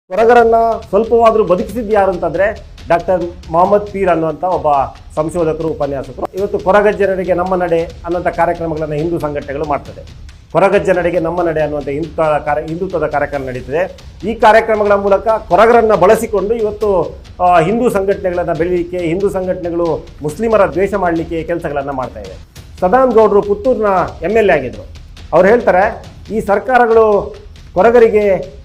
ಕೊರಗರನ್ನ ಸ್ವಲ್ಪವಾದರೂ ಬದುಕಿಸಿದ್ದು ಯಾರು ಅಂತಂದ್ರೆ doctor Mohammed peer ಅನ್ನುವಂಥ ಒಬ್ಬ ಸಂಶೋಧಕರು, ಉಪನ್ಯಾಸಕರು. ಇವತ್ತು ಕೊರಗಜ್ಜನರಿಗೆ ನಮ್ಮ ನಡೆ ಅನ್ನುವಂಥ ಕಾರ್ಯಕ್ರಮಗಳನ್ನು ಹಿಂದೂ ಸಂಘಟನೆಗಳು ಮಾಡ್ತದೆ. ಕೊರಗಜ್ಜನರಿಗೆ ನಮ್ಮ ನಡೆ ಅನ್ನುವಂಥ ಹಿಂದುತ್ವದ ಕಾರ್ಯಕ್ರಮ ನಡೀತದೆ. ಈ ಕಾರ್ಯಕ್ರಮಗಳ ಮೂಲಕ ಕೊರಗರನ್ನು ಬಳಸಿಕೊಂಡು ಇವತ್ತು ಹಿಂದೂ ಸಂಘಟನೆಗಳನ್ನು ಬೆಳೀಲಿಕ್ಕೆ, ಹಿಂದೂ ಸಂಘಟನೆಗಳು ಮುಸ್ಲಿಮರ ದ್ವೇಷ ಮಾಡಲಿಕ್ಕೆ ಕೆಲಸಗಳನ್ನು ಮಾಡ್ತಾ ಇವೆ. ಸದಾನಂದ ಗೌಡರು ಪುತ್ತೂರಿನ MLA ಆಗಿದ್ದರು. ಅವ್ರು ಹೇಳ್ತಾರೆ, ಈ ಸರ್ಕಾರಗಳು ಕೊರಗರಿಗೆ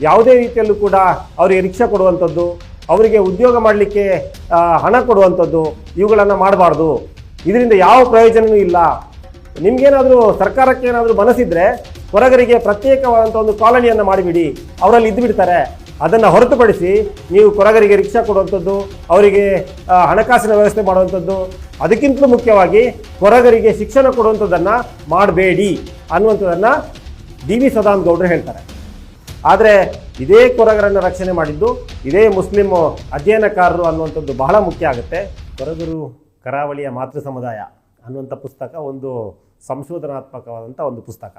ಯಾವುದೇ ರೀತಿಯಲ್ಲೂ ಕೂಡ ಅವರಿಗೆ ರಿಕ್ಷಾ ಕೊಡುವಂಥದ್ದು, ಅವರಿಗೆ ಉದ್ಯೋಗ ಮಾಡಲಿಕ್ಕೆ ಹಣ ಕೊಡುವಂಥದ್ದು ಇವುಗಳನ್ನು ಮಾಡಬಾರ್ದು. ಇದರಿಂದ ಯಾವ ಪ್ರಯೋಜನವೂ ಇಲ್ಲ. ನಿಮಗೇನಾದರೂ ಸರ್ಕಾರಕ್ಕೆ ಏನಾದರೂ ಮನಸ್ಸಿದ್ರೆ ಕೊರಗರಿಗೆ ಪ್ರತ್ಯೇಕವಾದಂಥ ಒಂದು ಕಾಲೋನಿಯನ್ನು ಮಾಡಿಬಿಡಿ, ಅವರಲ್ಲಿ ಇದ್ದುಬಿಡ್ತಾರೆ. ಅದನ್ನು ಹೊರತುಪಡಿಸಿ ನೀವು ಕೊರಗರಿಗೆ ರಿಕ್ಷಾ ಕೊಡುವಂಥದ್ದು, ಅವರಿಗೆ ಹಣಕಾಸಿನ ವ್ಯವಸ್ಥೆ ಮಾಡುವಂಥದ್ದು, ಅದಕ್ಕಿಂತಲೂ ಮುಖ್ಯವಾಗಿ ಕೊರಗರಿಗೆ ಶಿಕ್ಷಣ ಕೊಡುವಂಥದ್ದನ್ನು ಮಾಡಬೇಡಿ ಅನ್ನುವಂಥದ್ದನ್ನು DV ಸದಾನಂದ ಗೌಡರು ಹೇಳ್ತಾರೆ. ಆದರೆ ಇದೇ ಕೊರಗರನ್ನು ರಕ್ಷಣೆ ಮಾಡಿದ್ದು ಇದೇ ಮುಸ್ಲಿಂ ಅಧ್ಯಯನಕಾರರು ಅನ್ನುವಂಥದ್ದು ಬಹಳ ಮುಖ್ಯ ಆಗುತ್ತೆ. ಕೊರಗರು ಕರಾವಳಿಯ ಮಾತೃ ಸಮುದಾಯ ಅನ್ನುವಂಥ ಪುಸ್ತಕ ಒಂದು ಸಂಶೋಧನಾತ್ಮಕವಾದಂಥ ಒಂದು ಪುಸ್ತಕ.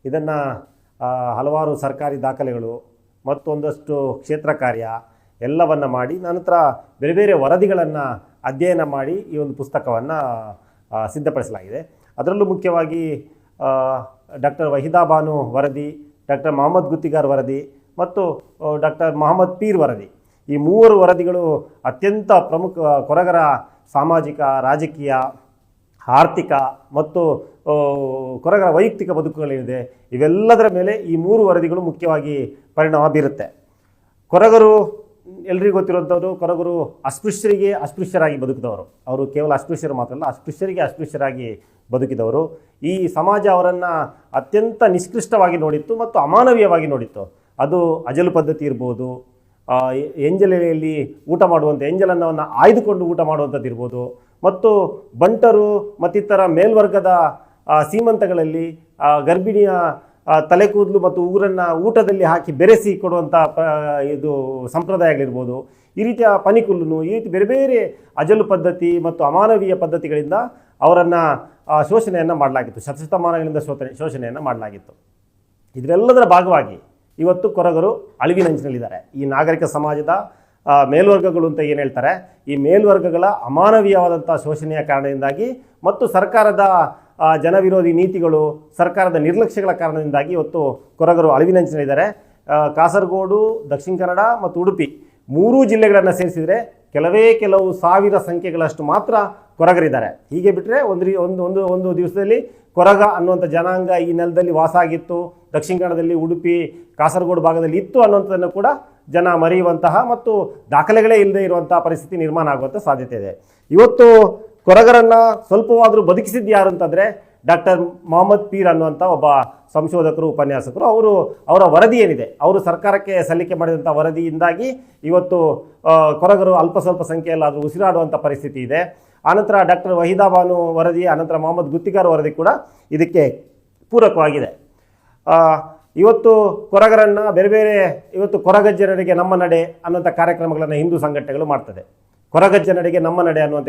ಇದನ್ನು ಹಲವಾರು ಸರ್ಕಾರಿ ದಾಖಲೆಗಳು ಮತ್ತೊಂದಷ್ಟು ಕ್ಷೇತ್ರ ಕಾರ್ಯ ಎಲ್ಲವನ್ನು ಮಾಡಿ ನಂತರ ಬೇರೆ ಬೇರೆ ವರದಿಗಳನ್ನು ಅಧ್ಯಯನ ಮಾಡಿ ಈ ಒಂದು ಪುಸ್ತಕವನ್ನು ಸಿದ್ಧಪಡಿಸಲಾಗಿದೆ. ಅದರಲ್ಲೂ ಮುಖ್ಯವಾಗಿ ಡಾಕ್ಟರ್ ವಹೀದಾ ಬಾನು ವರದಿ, ಡಾಕ್ಟರ್ ಮೊಹಮ್ಮದ್ ಗುತ್ತಿಗಾರ್ ವರದಿ ಮತ್ತು ಡಾಕ್ಟರ್ ಮೊಹಮ್ಮದ್ ಪೀರ್ ವರದಿ, ಈ ಮೂವರು ವರದಿಗಳು ಅತ್ಯಂತ ಪ್ರಮುಖ ಕೊರಗರ ಸಾಮಾಜಿಕ, ರಾಜಕೀಯ, ಆರ್ಥಿಕ ಮತ್ತು ಕೊರಗರ ವೈಯಕ್ತಿಕ ಬದುಕುಗಳೇನಿದೆ ಇವೆಲ್ಲದರ ಮೇಲೆ ಈ ಮೂರು ವರದಿಗಳು ಮುಖ್ಯವಾಗಿ ಪರಿಣಾಮ ಬೀರುತ್ತೆ. ಕೊರಗರು ಎಲ್ರಿಗೂ ಗೊತ್ತಿರುವಂಥವ್ರು, ಕೊರಗರು ಅಸ್ಪೃಶ್ಯರಿಗೆ ಅಸ್ಪೃಶ್ಯರಾಗಿ ಬದುಕಿದವರು. ಅವರು ಕೇವಲ ಅಸ್ಪೃಶ್ಯರು ಮಾತ್ರ ಅಲ್ಲ, ಅಸ್ಪೃಶ್ಯರಿಗೆ ಅಸ್ಪೃಶ್ಯರಾಗಿ ಬದುಕಿದವರು. ಈ ಸಮಾಜ ಅವರನ್ನು ಅತ್ಯಂತ ನಿಷ್ಕೃಷ್ಟವಾಗಿ ನೋಡಿತ್ತು ಮತ್ತು ಅಮಾನವೀಯವಾಗಿ ನೋಡಿತ್ತು. ಅದು ಅಜಲು ಪದ್ಧತಿ ಇರ್ಬೋದು, ಎಂಜಲೆಯಲ್ಲಿ ಊಟ ಮಾಡುವಂಥ ಎಂಜಲನ್ನವನ್ನು ಆಯ್ದುಕೊಂಡು ಊಟ ಮಾಡುವಂಥದ್ದು ಇರ್ಬೋದು, ಮತ್ತು ಬಂಟರು ಮತ್ತಿತರ ಮೇಲ್ವರ್ಗದ ಸೀಮಂತಗಳಲ್ಲಿ ಗರ್ಭಿಣಿಯ ತಲೆ ಕೂದಲು ಮತ್ತು ಉಗುರನ್ನು ಊಟದಲ್ಲಿ ಹಾಕಿ ಬೆರೆಸಿ ಕೊಡುವಂಥ ಇದು ಸಂಪ್ರದಾಯಗಳಿರ್ಬೋದು. ಈ ರೀತಿಯ ಪನಿಕುಲ್ಲುನು, ಈ ರೀತಿ ಬೇರೆ ಬೇರೆ ಅಜಲು ಪದ್ಧತಿ ಮತ್ತು ಅಮಾನವೀಯ ಪದ್ಧತಿಗಳಿಂದ ಅವರನ್ನು ಶೋಷಣೆಯನ್ನು ಮಾಡಲಾಗಿತ್ತು. ಶತಶತಮಾನಗಳಿಂದ ಶೋಷಣೆಯನ್ನು ಮಾಡಲಾಗಿತ್ತು. ಇದರೆಲ್ಲದರ ಭಾಗವಾಗಿ ಇವತ್ತು ಕೊರಗರು ಅಳಿವಿನಂಚಿನಲ್ಲಿದ್ದಾರೆ. ಈ ನಾಗರಿಕ ಸಮಾಜದ ಮೇಲ್ವರ್ಗಗಳು ಅಂತ ಏನು ಹೇಳ್ತಾರೆ, ಈ ಮೇಲ್ವರ್ಗಗಳ ಅಮಾನವೀಯವಾದಂಥ ಶೋಷಣೆಯ ಕಾರಣದಿಂದಾಗಿ ಮತ್ತು ಸರ್ಕಾರದ ಜನವಿರೋಧಿ ನೀತಿಗಳು, ಸರ್ಕಾರದ ನಿರ್ಲಕ್ಷ್ಯಗಳ ಕಾರಣದಿಂದಾಗಿ ಇವತ್ತು ಕೊರಗರು ಅಳಿವಿನಂಚಿನಲ್ಲಿದ್ದಾರೆ. ಕಾಸರಗೋಡು, ದಕ್ಷಿಣ ಕನ್ನಡ ಮತ್ತು ಉಡುಪಿ ಮೂರೂ ಜಿಲ್ಲೆಗಳನ್ನು ಸೇರಿಸಿದರೆ ಕೆಲವು ಸಾವಿರ ಸಂಖ್ಯೆಗಳಷ್ಟು ಮಾತ್ರ ಕೊರಗರಿದ್ದಾರೆ. ಹೀಗೆ ಬಿಟ್ಟರೆ ಒಂದು ದಿವಸದಲ್ಲಿ ಕೊರಗ ಅನ್ನುವಂಥ ಜನಾಂಗ ಈ ನೆಲದಲ್ಲಿ ವಾಸ ಆಗಿತ್ತು, ದಕ್ಷಿಣ ಕನ್ನಡದಲ್ಲಿ, ಉಡುಪಿ, ಕಾಸರಗೋಡು ಭಾಗದಲ್ಲಿ ಇತ್ತು ಅನ್ನುವಂಥದ್ದನ್ನು ಕೂಡ ಜನ ಮರೆಯುವಂತಹ ಮತ್ತು ದಾಖಲೆಗಳೇ ಇಲ್ಲದೆ ಇರುವಂಥ ಪರಿಸ್ಥಿತಿ ನಿರ್ಮಾಣ ಆಗುವಂಥ ಸಾಧ್ಯತೆ ಇದೆ. ಇವತ್ತು ಕೊರಗರನ್ನು ಸ್ವಲ್ಪವಾದರೂ ಬದುಕಿಸಿದ್ದು ಯಾರು ಅಂತಂದರೆ ಡಾಕ್ಟರ್ ಮೊಹಮ್ಮದ್ ಪೀರ್ ಅನ್ನುವಂಥ ಒಬ್ಬ ಸಂಶೋಧಕರು, ಉಪನ್ಯಾಸಕರು. ಅವರ ವರದಿ ಏನಿದೆ, ಅವರು ಸರ್ಕಾರಕ್ಕೆ ಸಲ್ಲಿಕೆ ಮಾಡಿದಂಥ ವರದಿಯಿಂದಾಗಿ ಇವತ್ತು ಕೊರಗರು ಅಲ್ಪ ಸ್ವಲ್ಪ ಸಂಖ್ಯೆಯಲ್ಲಾದರೂ ಉಸಿರಾಡುವಂಥ ಪರಿಸ್ಥಿತಿ ಇದೆ. ಆನಂತರ ಡಾಕ್ಟರ್ ವಹೀದಾ ಬಾನು ವರದಿ, ಆನಂತರ ಮೊಹಮ್ಮದ್ ಗುತ್ತಿಗಾರ್ ವರದಿ ಕೂಡ ಇದಕ್ಕೆ ಪೂರಕವಾಗಿದೆ. ಇವತ್ತು ಕೊರಗರನ್ನು ಇವತ್ತು ಕೊರಗಜ್ಜನರಿಗೆ ನಮ್ಮ ನಡೆ ಅನ್ನುವಂಥ ಕಾರ್ಯಕ್ರಮಗಳನ್ನು ಹಿಂದೂ ಸಂಘಟನೆಗಳು ಮಾಡ್ತದೆ. ಕೊರಗಜ್ಜನರಿಗೆ ನಮ್ಮ ನಡೆ ಅನ್ನುವಂಥ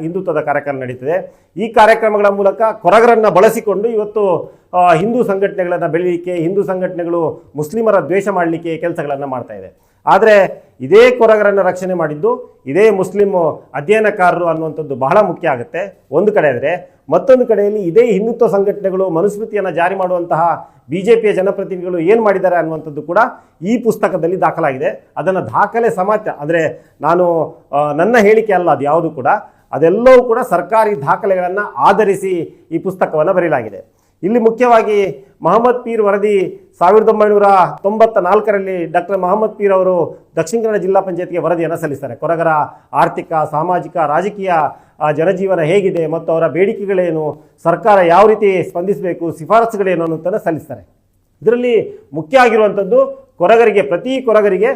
ಹಿಂದುತ್ವದ ಕಾರ್ಯಕ್ರಮ ನಡೀತದೆ. ಈ ಕಾರ್ಯಕ್ರಮಗಳ ಮೂಲಕ ಕೊರಗರನ್ನು ಬಳಸಿಕೊಂಡು ಇವತ್ತು ಹಿಂದೂ ಸಂಘಟನೆಗಳನ್ನು ಬೆಳೀಲಿಕ್ಕೆ, ಹಿಂದೂ ಸಂಘಟನೆಗಳು ಮುಸ್ಲಿಮರ ದ್ವೇಷ ಮಾಡಲಿಕ್ಕೆ ಕೆಲಸಗಳನ್ನು ಮಾಡ್ತಾ ಇದೆ. ಆದರೆ ಇದೇ ಕೊರಗರನ್ನು ರಕ್ಷಣೆ ಮಾಡಿದ್ದು ಇದೇ ಮುಸ್ಲಿಂ ಅಧ್ಯಯನಕಾರರು ಅನ್ನುವಂಥದ್ದು ಬಹಳ ಮುಖ್ಯ ಆಗುತ್ತೆ ಒಂದು ಕಡೆ. ಆದರೆ ಮತ್ತೊಂದು ಕಡೆಯಲ್ಲಿ ಇದೇ ಹಿಂದುತ್ವ ಸಂಘಟನೆಗಳು ಮನುಸ್ಮೃತಿಯನ್ನು ಜಾರಿ ಮಾಡುವಂತಹ BJPಯ ಜನಪ್ರತಿನಿಧಿಗಳು ಏನು ಮಾಡಿದ್ದಾರೆ ಅನ್ನುವಂಥದ್ದು ಕೂಡ ಈ ಪುಸ್ತಕದಲ್ಲಿ ದಾಖಲಾಗಿದೆ. ಅದನ್ನು ದಾಖಲೆ ಸಮಾಜ ಅಂದರೆ ನನ್ನ ಹೇಳಿಕೆ ಅಲ್ಲ, ಅದು ಯಾವುದು ಕೂಡ, ಅದೆಲ್ಲವೂ ಕೂಡ ಸರ್ಕಾರಿ ದಾಖಲೆಗಳನ್ನು ಆಧರಿಸಿ ಈ ಪುಸ್ತಕವನ್ನು ಬರೆಯಲಾಗಿದೆ. ಇಲ್ಲಿ ಮುಖ್ಯವಾಗಿ ಮೊಹಮ್ಮದ್ ಪೀರ್ ವರದಿ 1994ರಲ್ಲಿ ಡಾಕ್ಟರ್ ಮೊಹಮ್ಮದ್ ಪೀರ್ ಅವರು ದಕ್ಷಿಣ ಕನ್ನಡ ಜಿಲ್ಲಾ ಪಂಚಾಯತ್ಗೆ ವರದಿಯನ್ನು ಸಲ್ಲಿಸ್ತಾರೆ. ಕೊರಗರ ಆರ್ಥಿಕ, ಸಾಮಾಜಿಕ, ರಾಜಕೀಯ ಜನಜೀವನ ಹೇಗಿದೆ ಮತ್ತು ಅವರ ಬೇಡಿಕೆಗಳೇನು, ಸರ್ಕಾರ ಯಾವ ರೀತಿ ಸ್ಪಂದಿಸಬೇಕು, ಶಿಫಾರಸುಗಳೇನು ಅನ್ನೋದನ್ನು ಸಲ್ಲಿಸ್ತಾರೆ. ಇದರಲ್ಲಿ ಮುಖ್ಯ ಆಗಿರುವಂಥದ್ದು ಪ್ರತಿ ಕೊರಗರಿಗೆ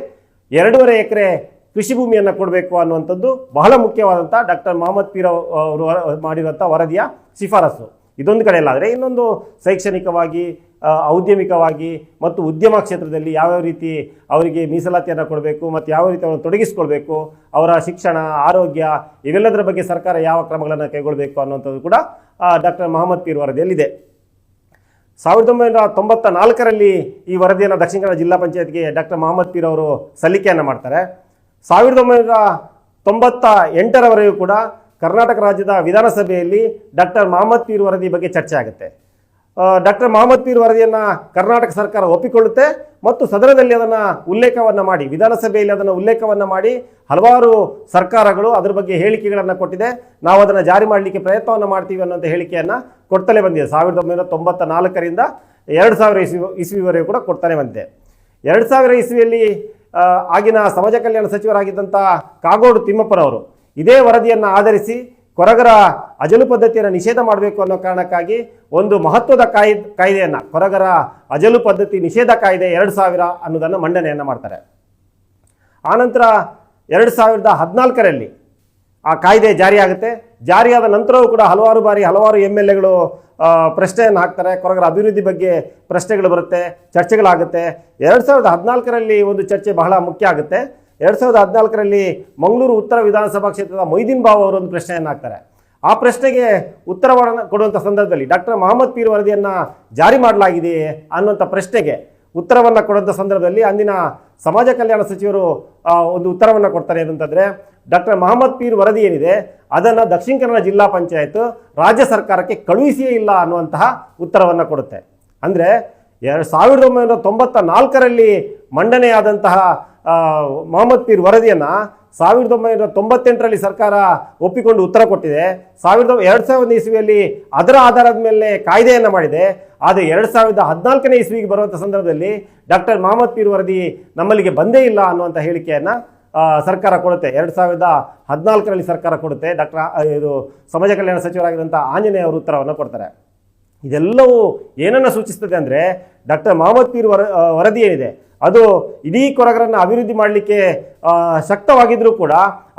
2.5 ಎಕರೆ ಕೃಷಿ ಭೂಮಿಯನ್ನು ಕೊಡಬೇಕು ಅನ್ನುವಂಥದ್ದು ಬಹಳ ಮುಖ್ಯವಾದಂಥ ಡಾಕ್ಟರ್ ಮೊಹಮ್ಮದ್ ಪೀರ್ ಅವರು ಮಾಡಿರುವಂಥ ವರದಿಯ ಶಿಫಾರಸು. ಇದೊಂದು ಕಡೆಯಲ್ಲಾದರೆ ಇನ್ನೊಂದು ಶೈಕ್ಷಣಿಕವಾಗಿ, ಔದ್ಯಮಿಕವಾಗಿ ಮತ್ತು ಉದ್ಯಮ ಕ್ಷೇತ್ರದಲ್ಲಿ ಯಾವ್ಯಾವ ರೀತಿ ಅವರಿಗೆ ಮೀಸಲಾತಿಯನ್ನು ಕೊಡಬೇಕು ಮತ್ತು ಯಾವ ರೀತಿ ಅವರನ್ನು ತೊಡಗಿಸ್ಕೊಳ್ಬೇಕು, ಅವರ ಶಿಕ್ಷಣ, ಆರೋಗ್ಯ ಇವೆಲ್ಲದರ ಬಗ್ಗೆ ಸರ್ಕಾರ ಯಾವ ಕ್ರಮಗಳನ್ನು ಕೈಗೊಳ್ಳಬೇಕು ಅನ್ನುವಂಥದ್ದು ಕೂಡ ಡಾಕ್ಟರ್ ಮೊಹಮ್ಮದ್ ಪೀರ್ ವರದಿಯಲ್ಲಿದೆ. 1994ರಲ್ಲಿ ಈ ವರದಿಯನ್ನು ದಕ್ಷಿಣ ಕನ್ನಡ ಜಿಲ್ಲಾ ಪಂಚಾಯತ್ಗೆ ಡಾಕ್ಟರ್ ಮೊಹಮ್ಮದ್ ಪೀರ್ ಅವರು ಸಲ್ಲಿಕೆಯನ್ನು ಮಾಡ್ತಾರೆ. 1998ರವರೆಗೂ ಕೂಡ ಕರ್ನಾಟಕ ರಾಜ್ಯದ ವಿಧಾನಸಭೆಯಲ್ಲಿ ಡಾಕ್ಟರ್ ಮೊಹಮ್ಮದ್ ಪೀರ್ ವರದಿ ಬಗ್ಗೆ ಚರ್ಚೆ ಆಗುತ್ತೆ. ಡಾಕ್ಟರ್ ಮೊಹಮ್ಮದ್ ಪೀರ್ ವರದಿಯನ್ನು ಕರ್ನಾಟಕ ಸರ್ಕಾರ ಒಪ್ಪಿಕೊಳ್ಳುತ್ತೆ ಮತ್ತು ಸದನದಲ್ಲಿ ಅದನ್ನು ಉಲ್ಲೇಖವನ್ನು ಮಾಡಿ, ವಿಧಾನಸಭೆಯಲ್ಲಿ ಅದನ್ನು ಉಲ್ಲೇಖವನ್ನು ಮಾಡಿ ಹಲವಾರು ಸರ್ಕಾರಗಳು ಅದರ ಬಗ್ಗೆ ಹೇಳಿಕೆಗಳನ್ನು ಕೊಟ್ಟಿದೆ. ನಾವು ಅದನ್ನು ಜಾರಿ ಮಾಡಲಿಕ್ಕೆ ಪ್ರಯತ್ನವನ್ನು ಮಾಡ್ತೀವಿ ಅನ್ನೋಂಥ ಹೇಳಿಕೆಯನ್ನು ಕೊಡ್ತಲೇ ಬಂದಿದೆ. 1994ರಿಂದ 2000 ಇಸ್ವಿವರೆಗೂ ಕೂಡ ಕೊಡ್ತಾನೆ ಬಂದಿದೆ. 2000 ಇಸ್ವಿಯಲ್ಲಿ ಆಗಿನ ಸಮಾಜ ಕಲ್ಯಾಣ ಸಚಿವರಾಗಿದ್ದಂಥ ಕಾಗೋಡು ತಿಮ್ಮಪ್ಪನವರು ಇದೇ ವರದಿಯನ್ನು ಆಧರಿಸಿ ಕೊರಗರ ಅಜಲು ಪದ್ಧತಿಯನ್ನು ನಿಷೇಧ ಮಾಡಬೇಕು ಅನ್ನೋ ಕಾರಣಕ್ಕಾಗಿ ಒಂದು ಮಹತ್ವದ ಕಾಯ್ದೆಯನ್ನು, ಕೊರಗರ ಅಜಲು ಪದ್ಧತಿ ನಿಷೇಧ ಕಾಯ್ದೆ 2000 ಅನ್ನೋದನ್ನು ಮಂಡನೆಯನ್ನು ಮಾಡ್ತಾರೆ. ಆನಂತರ 2014ರಲ್ಲಿ ಆ ಕಾಯ್ದೆ ಜಾರಿಯಾಗುತ್ತೆ. ಜಾರಿಯಾದ ನಂತರವೂ ಕೂಡ ಹಲವಾರು ಬಾರಿ ಹಲವಾರು MLAಗಳು ಪ್ರಶ್ನೆಯನ್ನು ಹಾಕ್ತಾರೆ. ಕೊರಗರ ಅಭಿವೃದ್ಧಿ ಬಗ್ಗೆ ಪ್ರಶ್ನೆಗಳು ಬರುತ್ತೆ, ಚರ್ಚೆಗಳಾಗುತ್ತೆ. 2014ರಲ್ಲಿ ಒಂದು ಚರ್ಚೆ ಬಹಳ ಮುಖ್ಯ ಆಗುತ್ತೆ. 2014ರಲ್ಲಿ ಮಂಗಳೂರು ಉತ್ತರ ವಿಧಾನಸಭಾ ಕ್ಷೇತ್ರದ ಮೊಯ್ದೀನ್ ಬಾವ್ ಅವರು ಒಂದು ಪ್ರಶ್ನೆಯನ್ನು ಹಾಕ್ತಾರೆ. ಆ ಪ್ರಶ್ನೆಗೆ ಉತ್ತರವನ್ನು ಕೊಡುವಂಥ ಸಂದರ್ಭದಲ್ಲಿ ಡಾಕ್ಟರ್ ಮೊಹಮ್ಮದ್ ಪೀರ್ ವರದಿಯನ್ನು ಜಾರಿ ಮಾಡಲಾಗಿದೆಯೇ ಅನ್ನುವಂಥ ಪ್ರಶ್ನೆಗೆ ಉತ್ತರವನ್ನು ಕೊಡುವಂಥ ಸಂದರ್ಭದಲ್ಲಿ ಅಂದಿನ ಸಮಾಜ ಕಲ್ಯಾಣ ಸಚಿವರು ಒಂದು ಉತ್ತರವನ್ನು ಕೊಡ್ತಾರೆ. ಏನಂತಂದರೆ, ಡಾಕ್ಟರ್ ಮೊಹಮ್ಮದ್ ಪೀರ್ ವರದಿ ಏನಿದೆ ಅದನ್ನು ದಕ್ಷಿಣ ಕನ್ನಡ ಜಿಲ್ಲಾ ಪಂಚಾಯತ್ ರಾಜ್ಯ ಸರ್ಕಾರಕ್ಕೆ ಕಳುಹಿಸಿಯೇ ಇಲ್ಲ ಅನ್ನುವಂತಹ ಉತ್ತರವನ್ನು ಕೊಡುತ್ತೆ. ಅಂದರೆ 1994ರಲ್ಲಿ ಮಂಡನೆಯಾದಂತಹ ಮೊಹಮ್ಮದ್ ಪೀರ್ ವರದಿಯನ್ನು 1998ರಲ್ಲಿ ಸರ್ಕಾರ ಒಪ್ಪಿಕೊಂಡು ಉತ್ತರ ಕೊಟ್ಟಿದೆ. 2000 ಇಸ್ವಿಯಲ್ಲಿ ಅದರ ಆಧಾರದ ಮೇಲೆ ಕಾಯ್ದೆಯನ್ನು ಮಾಡಿದೆ. ಆದರೆ 2014ನೇ ಇಸ್ವಿಗೆ ಬರುವಂಥ ಸಂದರ್ಭದಲ್ಲಿ ಡಾಕ್ಟರ್ ಮೊಹಮ್ಮದ್ ಪೀರ್ ವರದಿ ನಮ್ಮಲ್ಲಿಗೆ ಬಂದೇ ಇಲ್ಲ ಅನ್ನುವಂಥ ಹೇಳಿಕೆಯನ್ನು ಸರ್ಕಾರ ಕೊಡುತ್ತೆ. 2014ರಲ್ಲಿ ಸರ್ಕಾರ ಕೊಡುತ್ತೆ. ಇದು ಸಮಾಜ ಕಲ್ಯಾಣ ಸಚಿವರಾಗಿದ್ದಂಥ ಆಂಜನೇಯ ಅವರು ಉತ್ತರವನ್ನು ಕೊಡ್ತಾರೆ. ಇದೆಲ್ಲವೂ ಏನನ್ನು ಸೂಚಿಸ್ತದೆ ಅಂದರೆ, ಡಾಕ್ಟರ್ ಮೊಹಮ್ಮದ್ ಪೀರ್ ವರದಿ ಏನಿದೆ ಅದು ಇಡೀ ಕೊರಗರನ್ನು ಅಭಿವೃದ್ಧಿ ಮಾಡಲಿಕ್ಕೆ ಶಕ್ತವಾಗಿದ್ದರೂ ಕೂಡ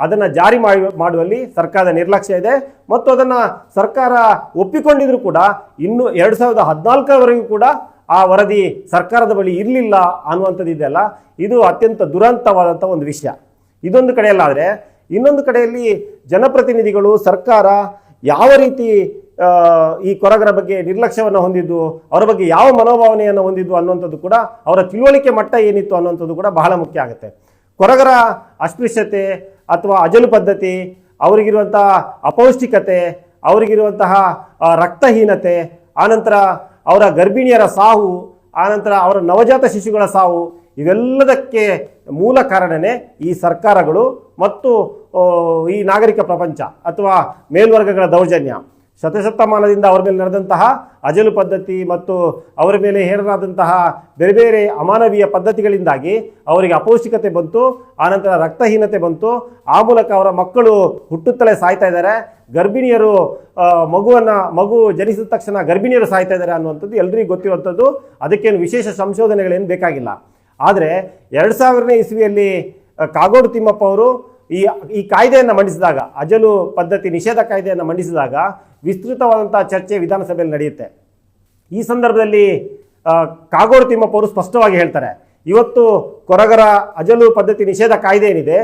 ಅದನ್ನು ಜಾರಿ ಮಾಡುವಲ್ಲಿ ಸರ್ಕಾರದ ನಿರ್ಲಕ್ಷ್ಯ ಇದೆ. ಮತ್ತು ಅದನ್ನು ಸರ್ಕಾರ ಒಪ್ಪಿಕೊಂಡಿದ್ರೂ ಕೂಡ ಇನ್ನು 2014ರವರೆಗೂ ಕೂಡ ಆ ವರದಿ ಸರ್ಕಾರದ ಬಳಿ ಇರಲಿಲ್ಲ ಅನ್ನುವಂಥದ್ದು ಇದೆಯಲ್ಲ, ಇದು ಅತ್ಯಂತ ದುರಂತವಾದಂಥ ಒಂದು ವಿಷಯ. ಇದೊಂದು ಕಡೆಯಲ್ಲಾದರೆ, ಇನ್ನೊಂದು ಕಡೆಯಲ್ಲಿ ಜನಪ್ರತಿನಿಧಿಗಳು, ಸರ್ಕಾರ ಯಾವ ರೀತಿ ಈ ಕೊರಗರ ಬಗ್ಗೆ ನಿರ್ಲಕ್ಷ್ಯವನ್ನು ಹೊಂದಿದ್ದು, ಅವರ ಬಗ್ಗೆ ಯಾವ ಮನೋಭಾವನೆಯನ್ನು ಹೊಂದಿದ್ದು ಅನ್ನುವಂಥದ್ದು ಕೂಡ, ಅವರ ತಿಳುವಳಿಕೆ ಮಟ್ಟ ಏನಿತ್ತು ಅನ್ನುವಂಥದ್ದು ಕೂಡ ಬಹಳ ಮುಖ್ಯ ಆಗುತ್ತೆ. ಕೊರಗರ ಅಸ್ಪೃಶ್ಯತೆ ಅಥವಾ ಅಜಲು ಪದ್ಧತಿ, ಅವರಿಗಿರುವಂತಹ ಅಪೌಷ್ಟಿಕತೆ, ಅವರಿಗಿರುವಂತಹ ರಕ್ತಹೀನತೆ, ಆನಂತರ ಅವರ ಗರ್ಭಿಣಿಯರ ಸಾವು, ಆನಂತರ ಅವರ ನವಜಾತ ಶಿಶುಗಳ ಸಾವು, ಇವೆಲ್ಲದಕ್ಕೆ ಮೂಲ ಕಾರಣನೇ ಈ ಸರ್ಕಾರಗಳು ಮತ್ತು ಈ ನಾಗರಿಕ ಪ್ರಪಂಚ ಅಥವಾ ಮೇಲ್ವರ್ಗಗಳ ದೌರ್ಜನ್ಯ. ಶತಶತಮಾನದಿಂದ ಅವರ ಮೇಲೆ ನಡೆದಂತಹ ಅಜಲು ಪದ್ಧತಿ ಮತ್ತು ಅವರ ಮೇಲೆ ಹೇರಲಾದಂತಹ ಬೇರೆ ಬೇರೆ ಅಮಾನವೀಯ ಪದ್ಧತಿಗಳಿಂದಾಗಿ ಅವರಿಗೆ ಅಪೌಷ್ಟಿಕತೆ ಬಂತು, ಆನಂತರ ರಕ್ತಹೀನತೆ ಬಂತು. ಆ ಮೂಲಕ ಅವರ ಮಕ್ಕಳು ಹುಟ್ಟುತ್ತಲೇ ಸಾಯ್ತಾ ಇದ್ದಾರೆ. ಗರ್ಭಿಣಿಯರು ಮಗು ಜನಿಸಿದ ತಕ್ಷಣ ಗರ್ಭಿಣಿಯರು ಸಾಯ್ತಾ ಇದ್ದಾರೆ ಅನ್ನುವಂಥದ್ದು ಎಲ್ರಿಗೂ ಗೊತ್ತಿರುವಂಥದ್ದು. ಅದಕ್ಕೇನು ವಿಶೇಷ ಸಂಶೋಧನೆಗಳೇನು ಬೇಕಾಗಿಲ್ಲ. ಆದರೆ 2000ನೇ ಇಸ್ವಿಯಲ್ಲಿ ಕಾಗೋಡು ತಿಮ್ಮಪ್ಪ ಅವರು ಈ ಕಾಯ್ದೆಯನ್ನು ಮಂಡಿಸಿದಾಗ, ಅಜಲು ಪದ್ಧತಿ ನಿಷೇಧ ಕಾಯ್ದೆಯನ್ನು ಮಂಡಿಸಿದಾಗ ವಿಸ್ತೃತವಾದಂಥ ಚರ್ಚೆ ವಿಧಾನಸಭೆಯಲ್ಲಿ ನಡೆಯುತ್ತೆ. ಈ ಸಂದರ್ಭದಲ್ಲಿ ಕಾಗೋಡು ತಿಮ್ಮಪ್ಪ ಅವರು ಸ್ಪಷ್ಟವಾಗಿ ಹೇಳ್ತಾರೆ, ಇವತ್ತು ಕೊರಗರ ಅಜಲು ಪದ್ಧತಿ ನಿಷೇಧ ಕಾಯ್ದೆ ಏನಿದೆ,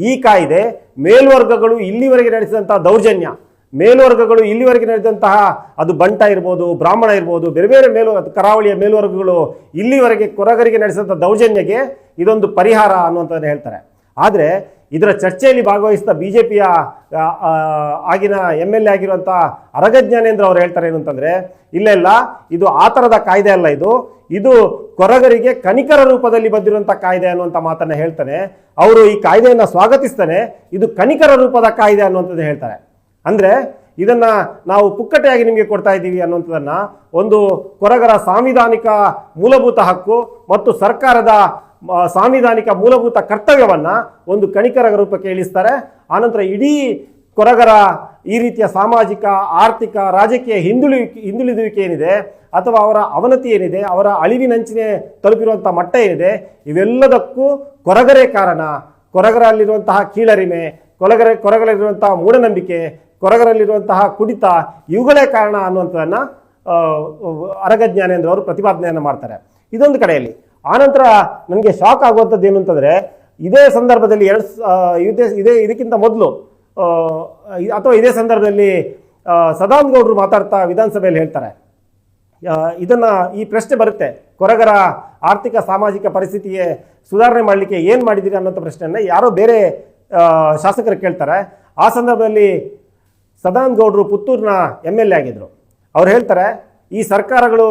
ಈ ಕಾಯ್ದೆ ಮೇಲ್ವರ್ಗಗಳು ಇಲ್ಲಿವರೆಗೆ ನಡೆಸಿದಂಥ ದೌರ್ಜನ್ಯ, ಮೇಲ್ವರ್ಗಗಳು ಇಲ್ಲಿವರೆಗೆ ನಡೆದಂತಹ, ಅದು ಬಂಟ ಇರ್ಬೋದು, ಬ್ರಾಹ್ಮಣ ಇರ್ಬೋದು, ಬೇರೆ ಬೇರೆ ಕರಾವಳಿಯ ಮೇಲ್ವರ್ಗಗಳು ಇಲ್ಲಿವರೆಗೆ ಕೊರಗರಿಗೆ ನಡೆಸಿದಂಥ ದೌರ್ಜನ್ಯಕ್ಕೆ ಇದೊಂದು ಪರಿಹಾರ ಅನ್ನುವಂಥದ್ದನ್ನು ಹೇಳ್ತಾರೆ. ಆದರೆ ಇದರ ಚರ್ಚೆಯಲ್ಲಿ ಭಾಗವಹಿಸಿದ BJPಯ ಆಗಿನ MLA ಆಗಿರುವಂಥ ಅರಗ ಜ್ಞಾನೇಂದ್ರ ಅವರು ಹೇಳ್ತಾರೆ ಏನು ಅಂತಂದರೆ, ಇಲ್ಲ ಇದು ಆ ಥರದ ಕಾಯ್ದೆ ಅಲ್ಲ, ಇದು ಕೊರಗರಿಗೆ ಕನಿಕರ ರೂಪದಲ್ಲಿ ಬಂದಿರುವಂಥ ಕಾಯ್ದೆ ಅನ್ನುವಂಥ ಮಾತನ್ನು ಹೇಳ್ತಾನೆ. ಅವರು ಈ ಕಾಯ್ದೆಯನ್ನು ಸ್ವಾಗತಿಸ್ತಾನೆ, ಇದು ಕನಿಕರ ರೂಪದ ಕಾಯ್ದೆ ಅನ್ನುವಂಥದ್ದು ಹೇಳ್ತಾರೆ. ಅಂದರೆ ಇದನ್ನು ನಾವು ಪುಕ್ಕಟೆಯಾಗಿ ನಿಮಗೆ ಕೊಡ್ತಾ ಇದ್ದೀವಿ ಅನ್ನುವಂಥದ್ದನ್ನು, ಒಂದು ಕೊರಗರ ಸಾಂವಿಧಾನಿಕ ಮೂಲಭೂತ ಹಕ್ಕು ಮತ್ತು ಸರ್ಕಾರದ ಸಾಂವಿಧಾನಿಕ ಮೂಲಭೂತ ಕರ್ತವ್ಯವನ್ನು ಒಂದು ಕನಿಕರ ರೂಪಕ್ಕೆ ಇಳಿಸ್ತಾರೆ. ಆನಂತರ ಇಡೀ ಕೊರಗರ ಈ ರೀತಿಯ ಸಾಮಾಜಿಕ, ಆರ್ಥಿಕ, ರಾಜಕೀಯ ಹಿಂದುಳಿದುವಿಕೆ ಏನಿದೆ ಅಥವಾ ಅವರ ಅವನತಿ ಏನಿದೆ, ಅವರ ಅಳಿವಿನಂಚಿನೇ ತಲುಪಿರುವಂಥ ಮಟ್ಟ ಏನಿದೆ, ಇವೆಲ್ಲದಕ್ಕೂ ಕೊರಗರೇ ಕಾರಣ. ಕೊರಗರಲ್ಲಿರುವಂತಹ ಕೀಳರಿಮೆ, ಕೊರಗರಲ್ಲಿರುವಂತಹ ಮೂಢನಂಬಿಕೆ, ಕೊರಗರಲ್ಲಿರುವಂತಹ ಕುಡಿತ, ಇವುಗಳೇ ಕಾರಣ ಅನ್ನುವಂಥದ್ದನ್ನು ಅರಗ ಜ್ಞಾನೇಂದ್ರ ಅವರು ಪ್ರತಿಪಾದನೆಯನ್ನು ಮಾಡ್ತಾರೆ. ಇದೊಂದು ಕಡೆಯಲ್ಲಿ. ಆನಂತರ ನನಗೆ ಶಾಕ್ ಆಗುವಂಥದ್ದು ಏನು ಅಂತಂದರೆ, ಇದೇ ಸಂದರ್ಭದಲ್ಲಿ ಇದಕ್ಕಿಂತ ಮೊದಲು ಅಥವಾ ಇದೇ ಸಂದರ್ಭದಲ್ಲಿ ಸದಾನಂದ ಗೌಡರು ಮಾತಾಡ್ತಾ ವಿಧಾನಸಭೆಯಲ್ಲಿ ಹೇಳ್ತಾರೆ, ಇದನ್ನು ಈ ಪ್ರಶ್ನೆ ಬರುತ್ತೆ, ಕೊರಗರ ಆರ್ಥಿಕ ಸಾಮಾಜಿಕ ಪರಿಸ್ಥಿತಿಗೆ ಸುಧಾರಣೆ ಮಾಡಲಿಕ್ಕೆ ಏನು ಮಾಡಿದ್ದೀರಿ ಅನ್ನೋಂಥ ಪ್ರಶ್ನೆಯನ್ನು ಯಾರೋ ಬೇರೆ ಶಾಸಕರು ಕೇಳ್ತಾರೆ. ಆ ಸಂದರ್ಭದಲ್ಲಿ ಸದಾನಂದ ಗೌಡರು ಪುತ್ತೂರಿನ MLA ಆಗಿದ್ದರು. ಅವ್ರು ಹೇಳ್ತಾರೆ, ಈ ಸರ್ಕಾರಗಳು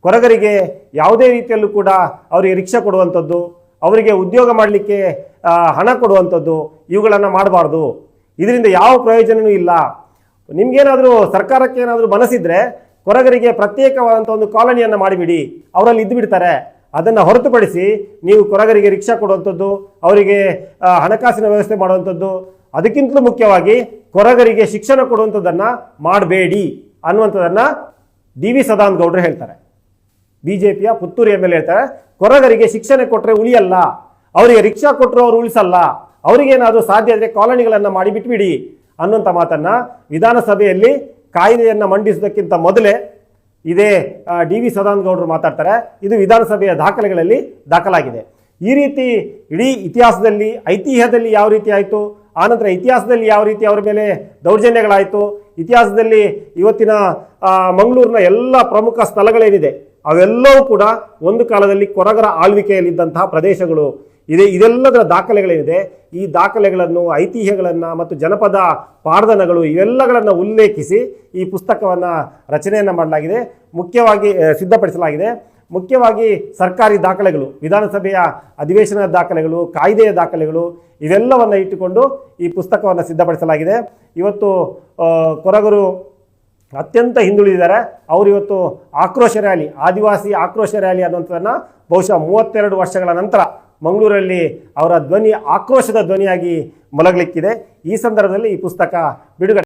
ಕೊರಗರಿಗೆ ಯಾವುದೇ ರೀತಿಯಲ್ಲೂ ಕೂಡ ಅವರಿಗೆ ರಿಕ್ಷಾ ಕೊಡುವಂಥದ್ದು, ಅವರಿಗೆ ಉದ್ಯೋಗ ಮಾಡಲಿಕ್ಕೆ ಹಣ ಕೊಡುವಂಥದ್ದು ಇವುಗಳನ್ನು ಮಾಡಬಾರ್ದು. ಇದರಿಂದ ಯಾವ ಪ್ರಯೋಜನವೂ ಇಲ್ಲ. ನಿಮಗೇನಾದರೂ ಸರ್ಕಾರಕ್ಕೆ ಏನಾದರೂ ಮನಸ್ಸಿದ್ರೆ ಕೊರಗರಿಗೆ ಪ್ರತ್ಯೇಕವಾದಂಥ ಒಂದು ಕಾಲೋನಿಯನ್ನು ಮಾಡಿಬಿಡಿ, ಅವರಲ್ಲಿ ಇದ್ದು ಬಿಡ್ತಾರೆ. ಅದನ್ನು ಹೊರತುಪಡಿಸಿ ನೀವು ಕೊರಗರಿಗೆ ರಿಕ್ಷಾ ಕೊಡುವಂಥದ್ದು, ಅವರಿಗೆ ಹಣಕಾಸಿನ ವ್ಯವಸ್ಥೆ ಮಾಡುವಂಥದ್ದು, ಅದಕ್ಕಿಂತಲೂ ಮುಖ್ಯವಾಗಿ ಕೊರಗರಿಗೆ ಶಿಕ್ಷಣ ಕೊಡುವಂಥದ್ದನ್ನು ಮಾಡಬೇಡಿ ಅನ್ನುವಂಥದ್ದನ್ನು DV ಸದಾನಂದ ಗೌಡರು ಹೇಳ್ತಾರೆ. BJPಯ ಪುತ್ತೂರು MLA ಹೇಳ್ತಾರೆ, ಕೊರಗರಿಗೆ ಶಿಕ್ಷಣ ಕೊಟ್ಟರೆ ಉಳಿಯಲ್ಲ, ಅವರಿಗೆ ರಿಕ್ಷಾ ಕೊಟ್ಟರು ಅವರು ಉಳಿಸಲ್ಲ, ಅವರಿಗೇನಾದರೂ ಸಾಧ್ಯ ಆದರೆ ಕಾಲೋನಿಗಳನ್ನು ಮಾಡಿ ಬಿಟ್ಬಿಡಿ ಅನ್ನುವಂಥ ಮಾತನ್ನು ವಿಧಾನಸಭೆಯಲ್ಲಿ ಕಾಯ್ದೆಯನ್ನು ಮಂಡಿಸೋದಕ್ಕಿಂತ ಮೊದಲೇ ಇದೇ DV ಸದಾನಂದ ಗೌಡರು ಮಾತಾಡ್ತಾರೆ. ಇದು ವಿಧಾನಸಭೆಯ ದಾಖಲೆಗಳಲ್ಲಿ ದಾಖಲಾಗಿದೆ. ಈ ರೀತಿ ಇಡೀ ಇತಿಹಾಸದಲ್ಲಿ, ಐತಿಹ್ಯದಲ್ಲಿ ಯಾವ ರೀತಿ ಆಯಿತು, ಆನಂತರ ಇತಿಹಾಸದಲ್ಲಿ ಯಾವ ರೀತಿ ಅವರ ಮೇಲೆ ದೌರ್ಜನ್ಯಗಳಾಯಿತು, ಇತಿಹಾಸದಲ್ಲಿ ಇವತ್ತಿನ ಮಂಗಳೂರಿನ ಎಲ್ಲ ಪ್ರಮುಖ ಸ್ಥಳಗಳೇನಿದೆ ಅವೆಲ್ಲವೂ ಕೂಡ ಒಂದು ಕಾಲದಲ್ಲಿ ಕೊರಗರ ಆಳ್ವಿಕೆಯಲ್ಲಿದ್ದಂತಹ ಪ್ರದೇಶಗಳು ಇದೆ. ಇದೆಲ್ಲದರ ದಾಖಲೆಗಳೇನಿದೆ, ಈ ದಾಖಲೆಗಳನ್ನು, ಐತಿಹ್ಯಗಳನ್ನು ಮತ್ತು ಜನಪದ ಪಾಡ್ದನಗಳು ಇವೆಲ್ಲಗಳನ್ನು ಉಲ್ಲೇಖಿಸಿ ಈ ಪುಸ್ತಕವನ್ನು ರಚನೆಯನ್ನು ಮಾಡಲಾಗಿದೆ, ಮುಖ್ಯವಾಗಿ ಸಿದ್ಧಪಡಿಸಲಾಗಿದೆ. ಮುಖ್ಯವಾಗಿ ಸರ್ಕಾರಿ ದಾಖಲೆಗಳು, ವಿಧಾನಸಭೆಯ ಅಧಿವೇಶನದ ದಾಖಲೆಗಳು, ಕಾಯ್ದೆಯ ದಾಖಲೆಗಳು ಇವೆಲ್ಲವನ್ನು ಇಟ್ಟುಕೊಂಡು ಈ ಪುಸ್ತಕವನ್ನು ಸಿದ್ಧಪಡಿಸಲಾಗಿದೆ. ಇವತ್ತು ಕೊರಗರು ಅತ್ಯಂತ ಹಿಂದುಳಿದಿದ್ದಾರೆ. ಅವರು ಇವತ್ತು ಆಕ್ರೋಶ ರ್ಯಾಲಿ, ಆದಿವಾಸಿ ಆಕ್ರೋಶ ರ್ಯಾಲಿ ಅನ್ನುವಂಥದ್ದನ್ನು ಬಹುಶಃ 32 ವರ್ಷಗಳ ನಂತರ ಮಂಗಳೂರಲ್ಲಿ ಅವರ ಧ್ವನಿ ಆಕ್ರೋಶದ ಧ್ವನಿಯಾಗಿ ಮೊಳಗಲಿಕ್ಕಿದೆ. ಈ ಸಂದರ್ಭದಲ್ಲಿ ಈ ಪುಸ್ತಕ ಬಿಡುಗಡೆ